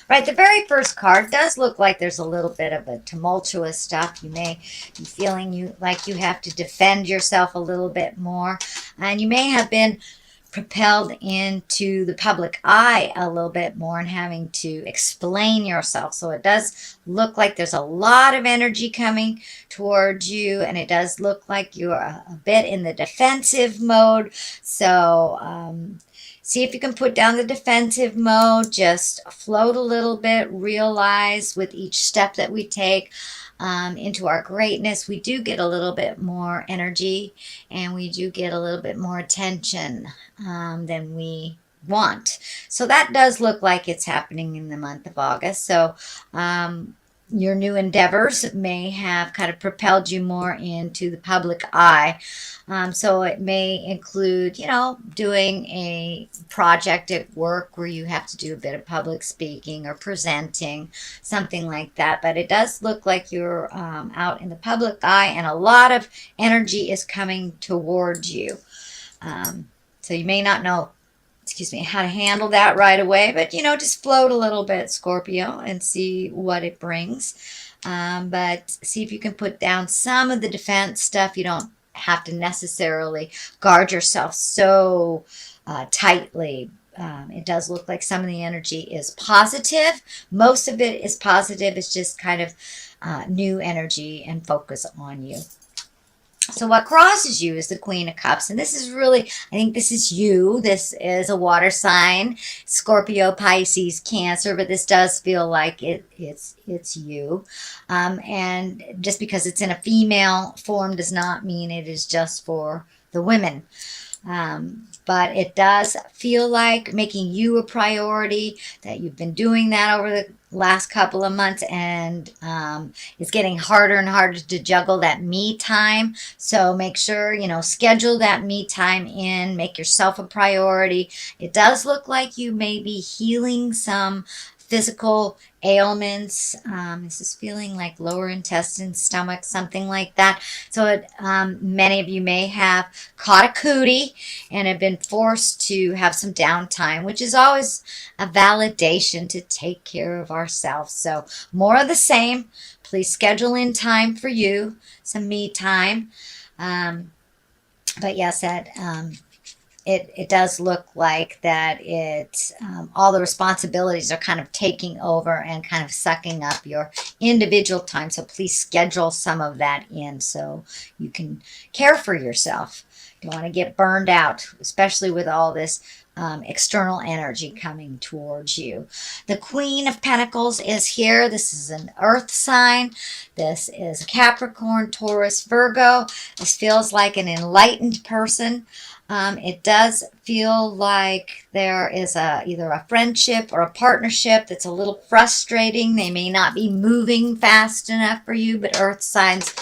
Right, the very first card does look like there's a little bit of a tumultuous stuff. You may be feeling you like you have to defend yourself a little bit more, and you may have been propelled into the public eye a little bit more and having to explain yourself. So it does look like there's a lot of energy coming towards you, and it does look like you're a bit in the defensive mode. So, see if you can put down the defensive mode, just float a little bit, realize with each step that we take into our greatness, we do get a little bit more energy and we do get a little bit more attention than we want. So that does look like it's happening in the month of August. So your new endeavors may have kind of propelled you more into the public eye. So it may include, doing a project at work where you have to do a bit of public speaking or presenting, something like that. But it does look like you're out in the public eye and a lot of energy is coming towards you. So you may not know, how to handle that right away, but just float a little bit, Scorpio, and see what it brings. But see if you can put down some of the defense stuff. You don't have to necessarily guard yourself so tightly. It does look like some of the energy is positive. Most of it is positive. It's just kind of new energy and focus on you. So what crosses you is the Queen of Cups. And this is really, I think this is you. This is a water sign, Scorpio, Pisces, Cancer, but this does feel like it's you. And just because it's in a female form does not mean it is just for the women. But it does feel like making you a priority, that you've been doing that over the last couple of months, and it's getting harder and harder to juggle that me time. So make sure, schedule that me time in, make yourself a priority. It does look like you may be healing some physical ailments. This is feeling like lower intestine, stomach, something like that. So many of you may have caught a cootie and have been forced to have some downtime, which is always a validation to take care of ourselves. So more of the same. Please schedule in time for you, some me time. But yes, it does look like that all the responsibilities are kind of taking over and kind of sucking up your individual time. So please schedule some of that in so you can care for yourself. You don't want to get burned out, especially with all this external energy coming towards you. The Queen of Pentacles is here. This is an earth sign. This is Capricorn, Taurus, Virgo. This feels like an enlightened person. It does feel like there is either a friendship or a partnership that's a little frustrating. They may not be moving fast enough for you, but earth signs,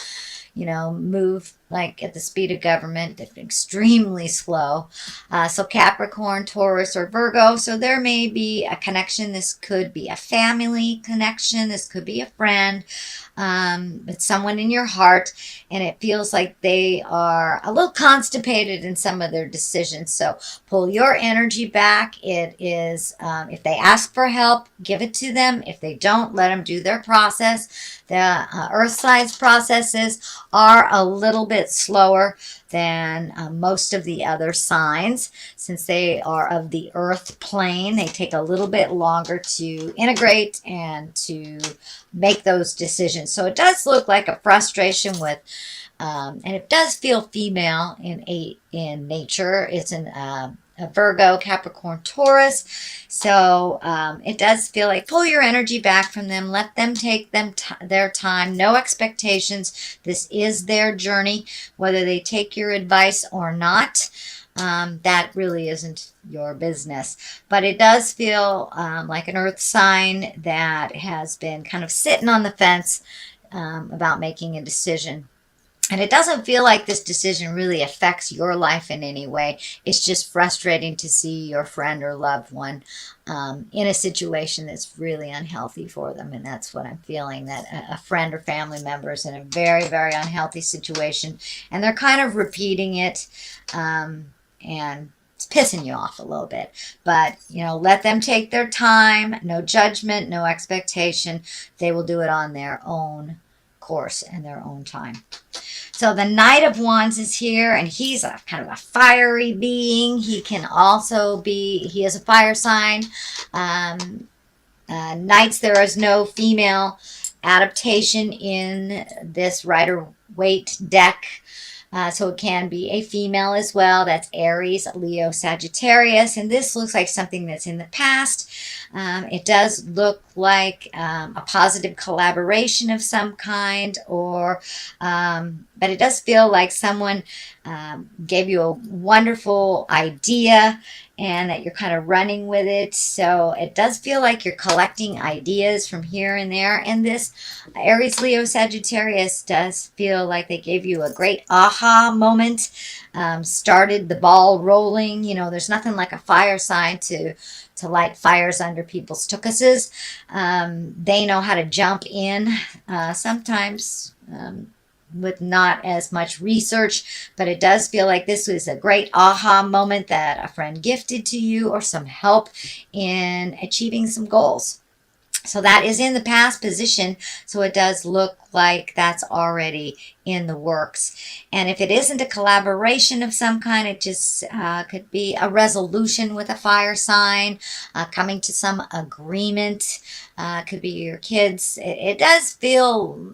move like at the speed of government, extremely slow. So Capricorn, Taurus, or Virgo. So there may be a connection. This could be a family connection. This could be a friend. It's someone in your heart, and it feels like they are a little constipated in some of their decisions. So pull your energy back. It is, if they ask for help, give it to them. If they don't, let them do their process. The earth signs processes are a little bit slower than most of the other signs. Since they are of the earth plane, they take a little bit longer to integrate and to make those decisions. So it does look like a frustration with, and it does feel female in nature. It's a Virgo, Capricorn, Taurus. So it does feel like pull your energy back from them. Let them take their time. No expectations. This is their journey. Whether they take your advice or not, that really isn't your business. But it does feel like an earth sign that has been kind of sitting on the fence about making a decision. And it doesn't feel like this decision really affects your life in any way. It's just frustrating to see your friend or loved one in a situation that's really unhealthy for them. And that's what I'm feeling, that a friend or family member is in a very, very unhealthy situation. And they're kind of repeating it. And it's pissing you off a little bit. But, you know, let them take their time, no judgment, no expectation. They will do it on their own course and their own time. So the Knight of Wands is here, and he's a kind of a fiery being. He can also be, he is a fire sign. Knights, there is no female adaptation in this Rider-Waite deck. So it can be a female as well. That's Aries, Leo, Sagittarius. And this looks like something that's in the past. It does look like a positive collaboration of some kind, or but it does feel like someone gave you a wonderful idea and that you're kind of running with it. So it does feel like you're collecting ideas from here and there. And this Aries, Leo, Sagittarius does feel like they gave you a great aha moment, started the ball rolling. You know, there's nothing like a fire sign to light fires under people's tuchuses. They know how to jump in, sometimes with not as much research, but it does feel like this was a great aha moment that a friend gifted to you, or some help in achieving some goals. So that is in the past position, so it does look like that's already in the works. And if it isn't a collaboration of some kind, it just could be a resolution with a fire sign, coming to some agreement. Could be your kids. It does feel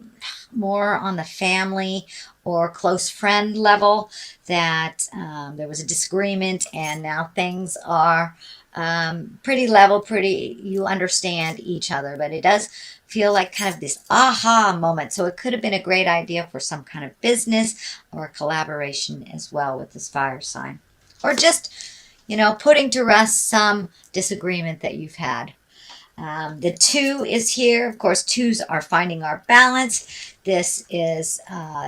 more on the family or close friend level that there was a disagreement, and now things are pretty level, you understand each other. But it does feel like kind of this aha moment. So it could have been a great idea for some kind of business or a collaboration as well with this fire sign. Or just, you know, putting to rest some disagreement that you've had. The 2 is here. Of course, 2s are finding our balance. This is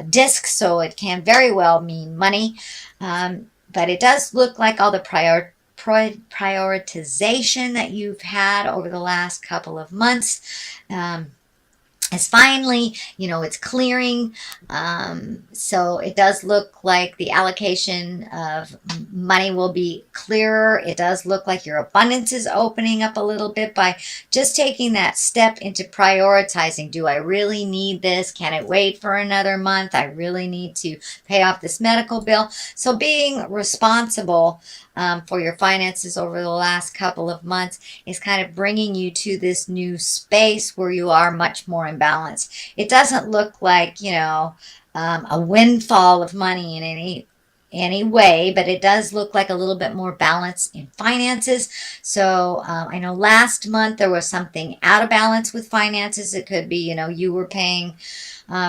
disc, so it can very well mean money. But it does look like all the prioritization that you've had over the last couple of months is finally, you know, it's clearing. So it does look like the allocation of money will be clearer. It does look like your abundance is opening up a little bit by just taking that step into prioritizing. Do I really need this? Can it wait for another month? I really need to pay off this medical bill. So being responsible for your finances over the last couple of months is kind of bringing you to this new space where you are much more in balance. It doesn't look like, you know, a windfall of money in any way, but it does look like a little bit more balance in finances. So I know last month there was something out of balance with finances. It could be, you know, you were paying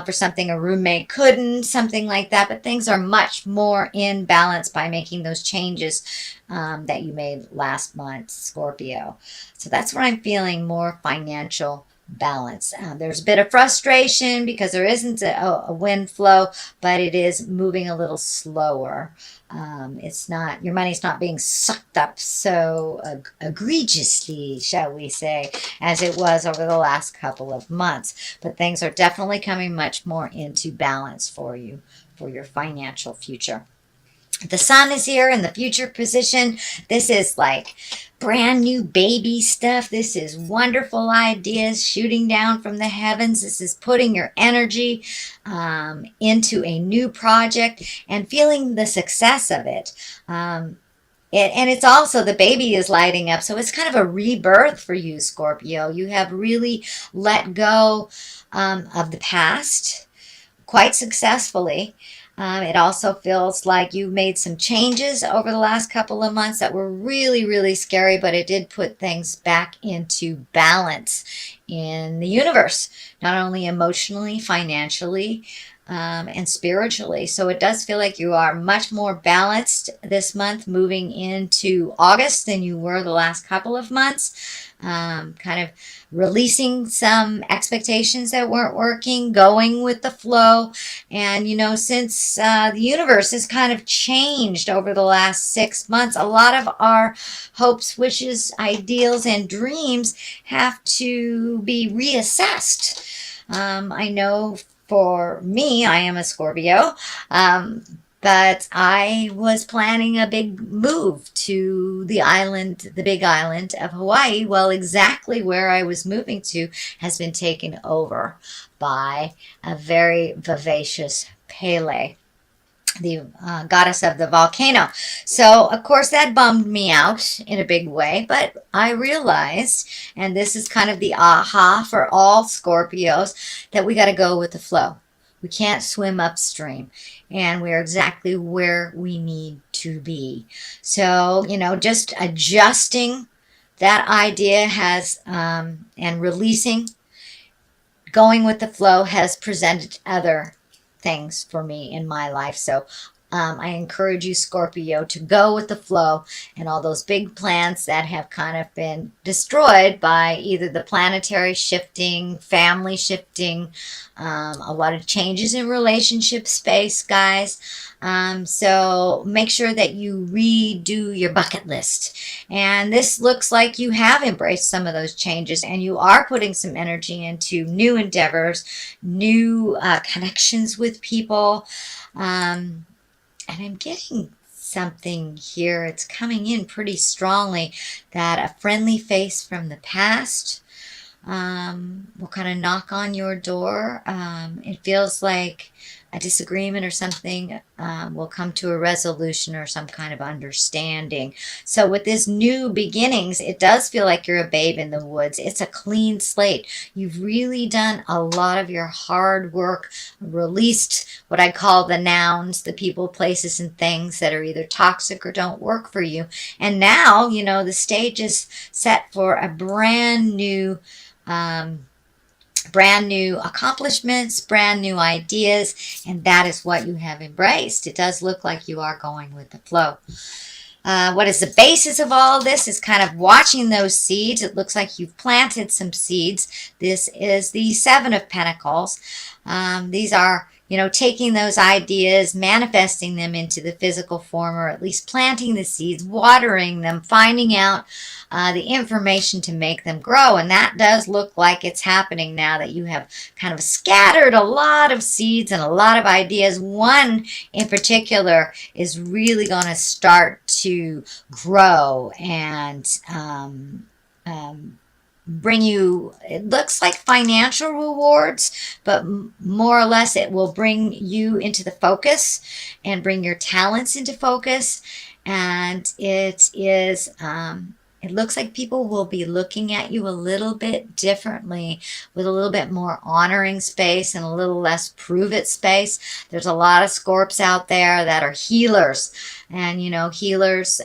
for something a roommate couldn't, something like that. But things are much more in balance by making those changes that you made last month, Scorpio. So that's what I'm feeling, more financial balance. There's a bit of frustration because there isn't a wind flow, but it is moving a little slower. It's not, your money's not being sucked up so egregiously, shall we say, as it was over the last couple of months. But things are definitely coming much more into balance for you, for your financial future. The Sun is here in the future position. This is like brand new baby stuff. This is wonderful ideas shooting down from the heavens. This is putting your energy into a new project and feeling the success of it. And it's also, the baby is lighting up. So it's kind of a rebirth for you, Scorpio. You have really let go of the past quite successfully. It also feels like you made some changes over the last couple of months that were really, really scary, but it did put things back into balance in the universe, not only emotionally, financially, and spiritually. So it does feel like you are much more balanced this month moving into August than you were the last couple of months. Kind of releasing some expectations that weren't working, going with the flow. And, you know, since the universe has kind of changed over the last 6 months, a lot of our hopes, wishes, ideals, and dreams have to be reassessed. I know for me, I am a Scorpio. But I was planning a big move to the island, the big island of Hawaii. Well, exactly where I was moving to has been taken over by a very vivacious Pele, the goddess of the volcano. So, of course, that bummed me out in a big way, but I realized, and this is kind of the aha for all Scorpios, that we got to go with the flow. We can't swim upstream, and we're exactly where we need to be. So, just adjusting that idea has, and releasing, going with the flow has presented other things for me in my life. So I encourage you, Scorpio, to go with the flow, and all those big plans that have kind of been destroyed by either the planetary shifting, family shifting, a lot of changes in relationship space, guys. So make sure that you redo your bucket list. And this looks like you have embraced some of those changes, and you are putting some energy into new endeavors, new connections with people. And I'm getting something here. It's coming in pretty strongly that a friendly face from the past will kind of knock on your door. It feels like a disagreement or something will come to a resolution or some kind of understanding. So with this new beginnings, it does feel like you're a babe in the woods. It's a clean slate. You've really done a lot of your hard work, released what I call the nouns, the people, places, and things that are either toxic or don't work for you. And now, the stage is set for a brand new accomplishments, brand new ideas, and that is what you have embraced. It does look like you are going with the flow. What is the basis of all of this is kind of watching those seeds. It looks like you've planted some seeds. This is the Seven of Pentacles. These are, taking those ideas, manifesting them into the physical form, or at least planting the seeds, watering them, finding out the information to make them grow. And that does look like it's happening now that you have kind of scattered a lot of seeds and a lot of ideas. One in particular is really going to start to grow and bring you, it looks like financial rewards, but more or less it will bring you into the focus and bring your talents into focus. And it is, it looks like people will be looking at you a little bit differently, with a little bit more honoring space and a little less prove it space. There's a lot of Scorps out there that are healers. And, healers,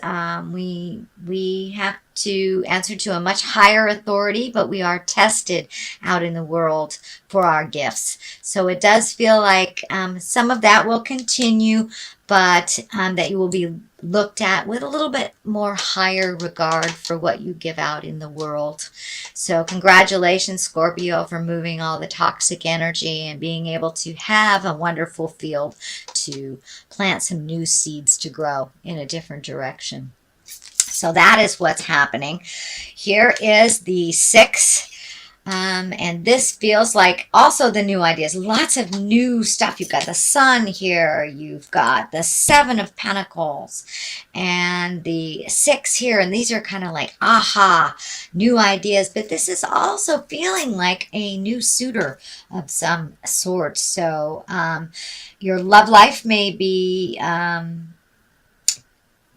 we have to answer to a much higher authority, but we are tested out in the world for our gifts. So it does feel like some of that will continue, but that you will be looked at with a little bit more higher regard for what you give out in the world. So congratulations, Scorpio, for moving all the toxic energy and being able to have a wonderful field to plant some new seeds to grow in a different direction. So that is what's happening. Here is the 6. And this feels like also the new ideas. Lots of new stuff. You've got the Sun here. You've got the 7 of Pentacles and the 6 here. And these are kind of like, aha, new ideas. But this is also feeling like a new suitor of some sort. So your love life may be...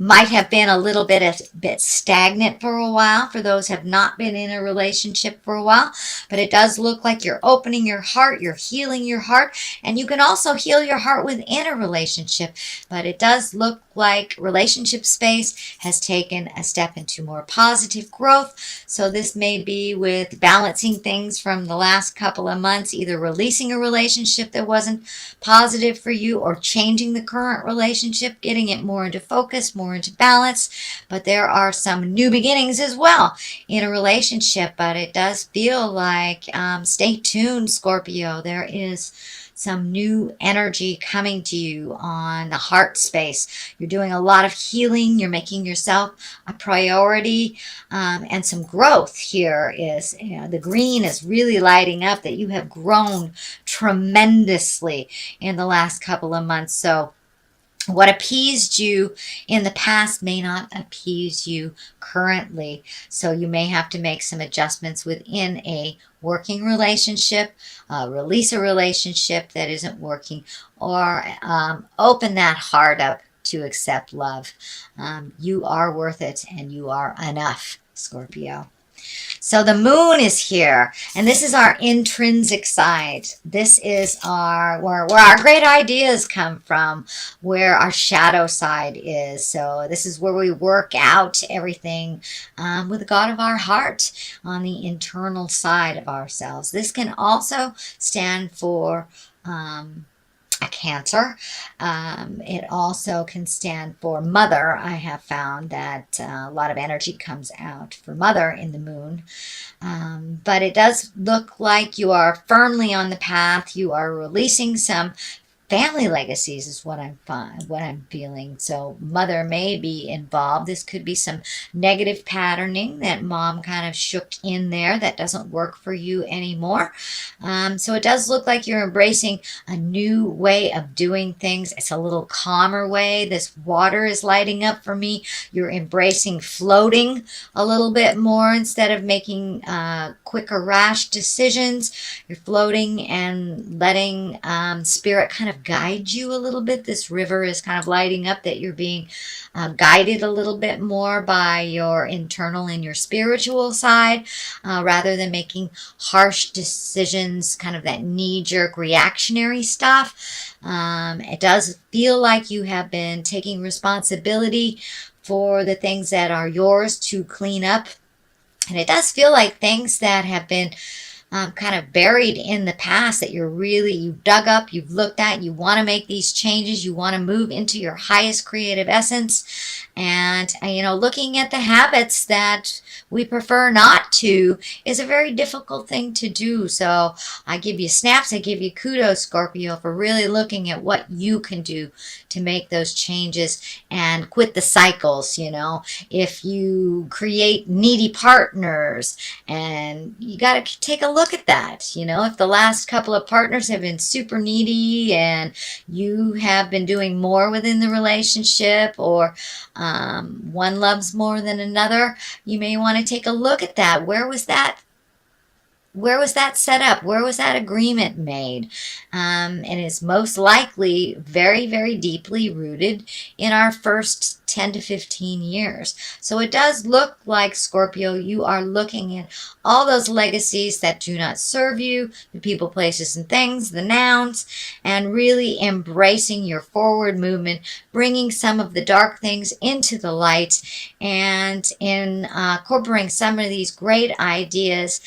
might have been a little bit stagnant for a while for those who have not been in a relationship for a while, but it does look like you're opening your heart, you're healing your heart, and you can also heal your heart within a relationship. But it does look like relationship space has taken a step into more positive growth. So this may be with balancing things from the last couple of months, either releasing a relationship that wasn't positive for you, or changing the current relationship, getting it more into focus, more into balance. But there are some new beginnings as well in a relationship. But it does feel like, stay tuned, Scorpio. There is some new energy coming to you on the heart space. You're doing a lot of healing. You're making yourself a priority, and some growth here is, the green is really lighting up that you have grown tremendously in the last couple of months. So What appeased you in the past may not appease you currently. So you may have to make some adjustments within a working relationship, release a relationship that isn't working, or open that heart up to accept love. You are worth it and you are enough, Scorpio. So the moon is here, and this is our intrinsic side. This is our where our great ideas come from, where our shadow side is. So this is where we work out everything with the God of our heart on the internal side of ourselves. This can also stand for a Cancer. It also can stand for mother. I have found that a lot of energy comes out for mother in the moon. But it does look like you are firmly on the path. You are releasing some family legacies is what I'm feeling. So mother may be involved. This could be some negative patterning that mom kind of shook in there that doesn't work for you anymore. So it does look like you're embracing a new way of doing things. It's a little calmer way. This water is lighting up for me. You're embracing floating a little bit more instead of making quicker rash decisions. You're floating and letting spirit kind of guide you a little bit. This river is kind of lighting up that you're being guided a little bit more by your internal and your spiritual side rather than making harsh decisions, kind of that knee-jerk reactionary stuff. It does feel like you have been taking responsibility for the things that are yours to clean up. And it does feel like things that have been kind of buried in the past that you've dug up, you've looked at, you want to make these changes, you want to move into your highest creative essence. And, looking at the habits that we prefer not to is a very difficult thing to do. So I give you snaps, I give you kudos, Scorpio, for really looking at what you can do to make those changes and quit the cycles. If you create needy partners, and you got to take a look at that. If the last couple of partners have been super needy and you have been doing more within the relationship, or one loves more than another, you may want to take a look at that. Where was that set up? Where was that agreement made? And it's most likely very, very deeply rooted in our first 10 to 15 years. So it does look like, Scorpio, you are looking at all those legacies that do not serve you, the people, places, and things, the nouns, and really embracing your forward movement, bringing some of the dark things into the light, and incorporating some of these great ideas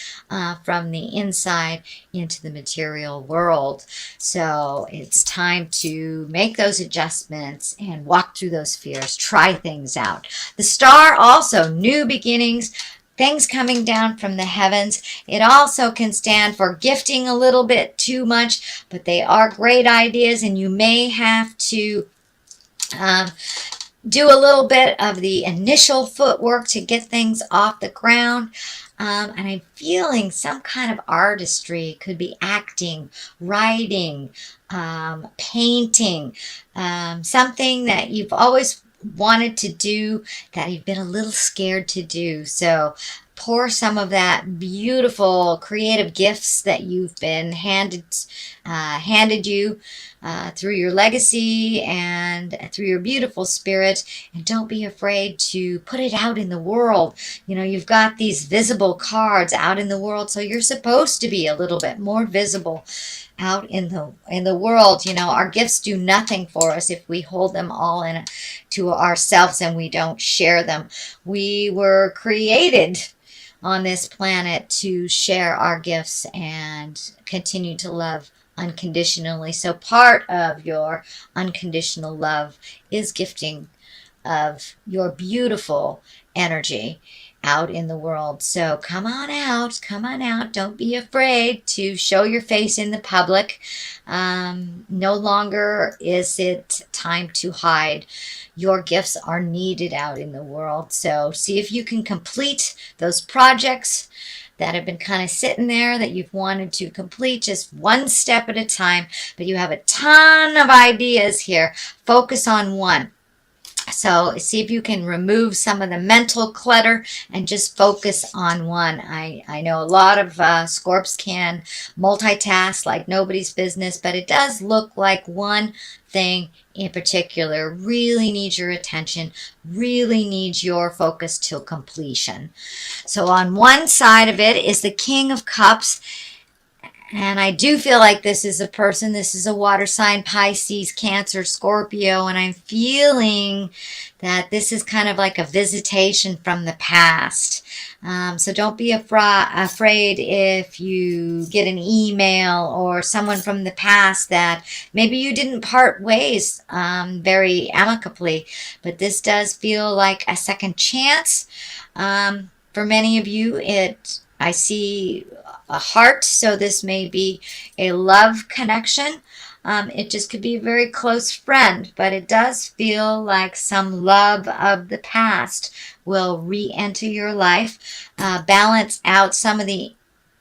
from the inside into the material world. So it's time to make those adjustments and walk through those fears, try things out. The star also, new beginnings, things coming down from the heavens. It also can stand for gifting a little bit too much, but they are great ideas, and you may have to do a little bit of the initial footwork to get things off the ground. And I'm feeling some kind of artistry. Could be acting, writing, painting, something that you've always wanted to do that you've been a little scared to do. So pour some of that beautiful creative gifts that you've been handed you through your legacy and through your beautiful spirit, and don't be afraid to put it out in the world. You've got these visible cards out in the world, so you're supposed to be a little bit more visible out in the world. Our gifts do nothing for us if we hold them all in to ourselves and we don't share them. We were created on this planet to share our gifts and continue to love unconditionally. So part of your unconditional love is gifting of your beautiful energy out in the world. So come on out. Don't be afraid to show your face in the public. No longer is it time to hide. Your gifts are needed out in the world. So see if you can complete those projects that have been kind of sitting there that you've wanted to complete just one step at a time, but you have a ton of ideas here. Focus on one. So see if you can remove some of the mental clutter and just focus on one. I know a lot of Scorps can multitask like nobody's business, but it does look like one thing in particular really needs your attention, really needs your focus till completion. So on one side of it is the King of Cups. And I do feel like this is a person, this is a water sign, Pisces, Cancer, Scorpio, and I'm feeling that this is kind of like a visitation from the past. So don't be afraid if you get an email or someone from the past that maybe you didn't part ways very amicably, but this does feel like a second chance. For many of you, I see a heart, so this may be a love connection. It just could be a very close friend, but it does feel like some love of the past will re-enter your life, balance out some of the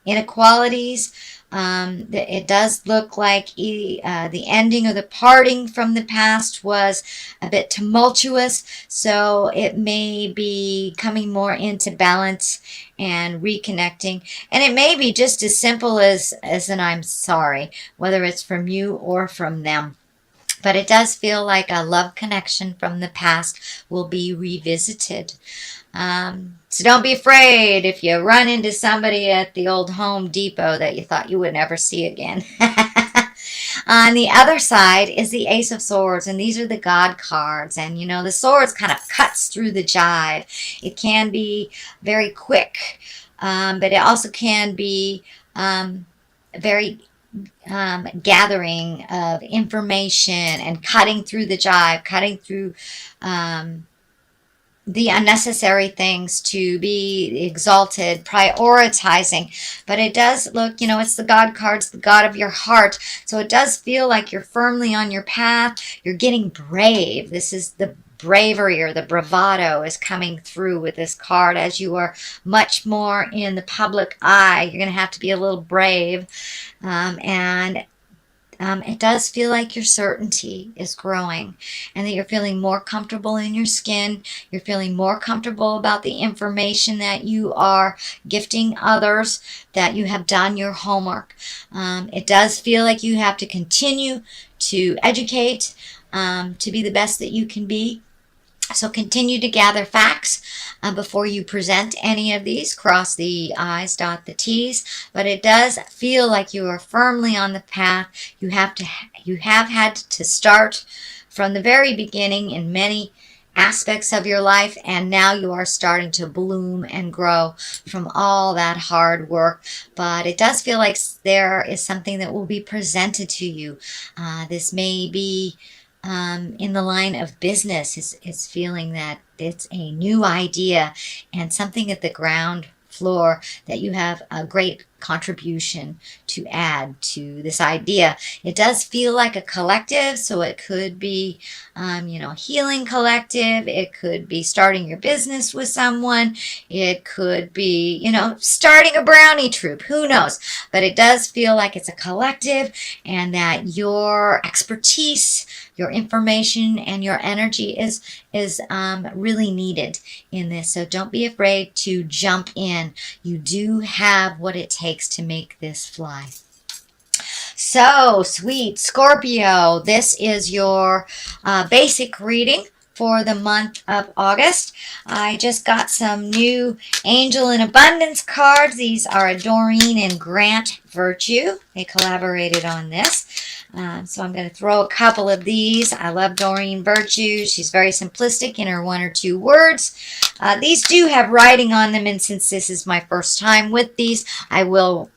inequalities. It does look like the ending or the parting from the past was a bit tumultuous, so it may be coming more into balance and reconnecting. And it may be just as simple as an I'm sorry, whether it's from you or from them. But it does feel like a love connection from the past will be revisited. So don't be afraid if you run into somebody at the old Home Depot that you thought you would never see again. On the other side is the Ace of Swords, and these are the God cards. And, you know, the swords kind of cuts through the jive. It can be very quick, but it also can be very gathering of information and cutting through the jive, cutting through the unnecessary things to be exalted, prioritizing. But it does look, you know, it's the God cards, the God of your heart. So it does feel like you're firmly on your path. You're getting brave. This is the bravery or the bravado is coming through with this card as you are much more in the public eye. You're going to have to be a little brave. It does feel like your certainty is growing and that you're feeling more comfortable in your skin. You're feeling more comfortable about the information that you are gifting others, that you have done your homework. It does feel like you have to continue to educate, to be the best that you can be. So continue to gather facts before you present any of these. Cross the I's, dot the T's. But it does feel like you are firmly on the path. You have had to start from the very beginning in many aspects of your life, and now you are starting to bloom and grow from all that hard work. But it does feel like there is something that will be presented to you. This may be in the line of business. Is feeling that it's a new idea and something at the ground floor that you have a great contribution to add to this idea. It does feel like a collective, so it could be, healing collective. It could be starting your business with someone. It could be, starting a brownie troop. Who knows? But it does feel like it's a collective and that your expertise, your information, and your energy is really needed in this. So don't be afraid to jump in. You do have what it takes to make this fly. So, sweet Scorpio, this is your basic reading for the month of August. I just got some new Angel in Abundance cards. These are a Doreen and Grant Virtue. They collaborated on this. So I'm going to throw a couple of these. I love Doreen Virtue. She's very simplistic in her one or two words. These do have writing on them, and since this is my first time with these, I will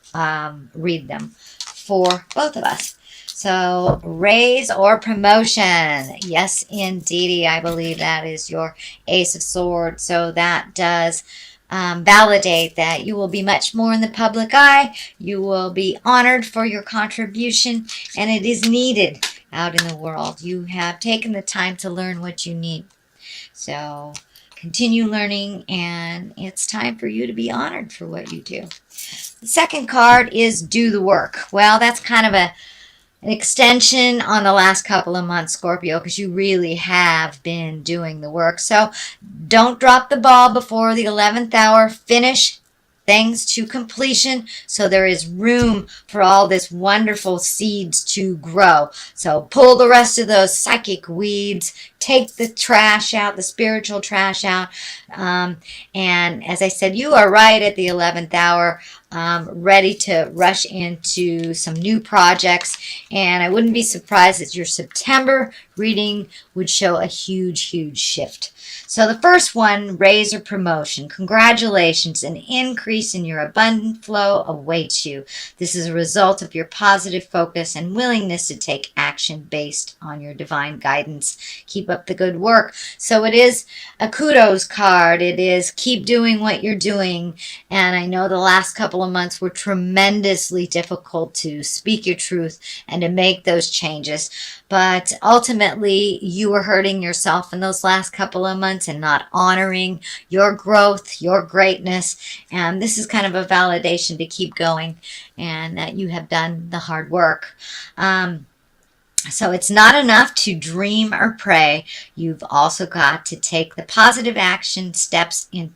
read them for both of us. So, raise or promotion. Yes, indeedy. I believe that is your Ace of Swords. So that does validate that you will be much more in the public eye. You will be honored for your contribution, and it is needed out in the world. You have taken the time to learn what you need. So continue learning, and it's time for you to be honored for what you do. The second card is do the work. Well, that's kind of an extension on the last couple of months, Scorpio, because you really have been doing the work. So don't drop the ball before the 11th hour. Finish things to completion so there is room for all this wonderful seeds to grow. So pull the rest of those psychic weeds, take the trash out, the spiritual trash out. And as I said, you are right at the 11th hour, ready to rush into some new projects. And I wouldn't be surprised that your September reading would show a huge, huge shift. So the first one, raise or promotion. Congratulations, an increase in your abundant flow awaits you. This is a result of your positive focus and willingness to take action based on your divine guidance. Keep up the good work. So it is a kudos card. It is keep doing what you're doing. And I know the last couple of months were tremendously difficult to speak your truth and to make those changes. But ultimately, you were hurting yourself in those last couple of months and not honoring your growth, your greatness. And this is kind of a validation to keep going and that you have done the hard work. So it's not enough to dream or pray. You've also got to take the positive action steps in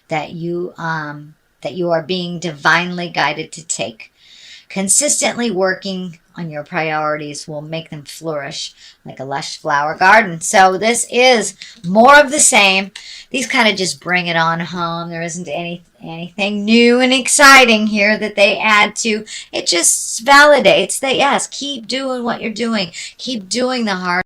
that you are being divinely guided to take. Consistently working on your priorities will make them flourish like a lush flower garden. So this is more of the same. These kind of just bring it on home. There isn't anything new and exciting here that they add to. It just validates that, yes, keep doing what you're doing. Keep doing the hard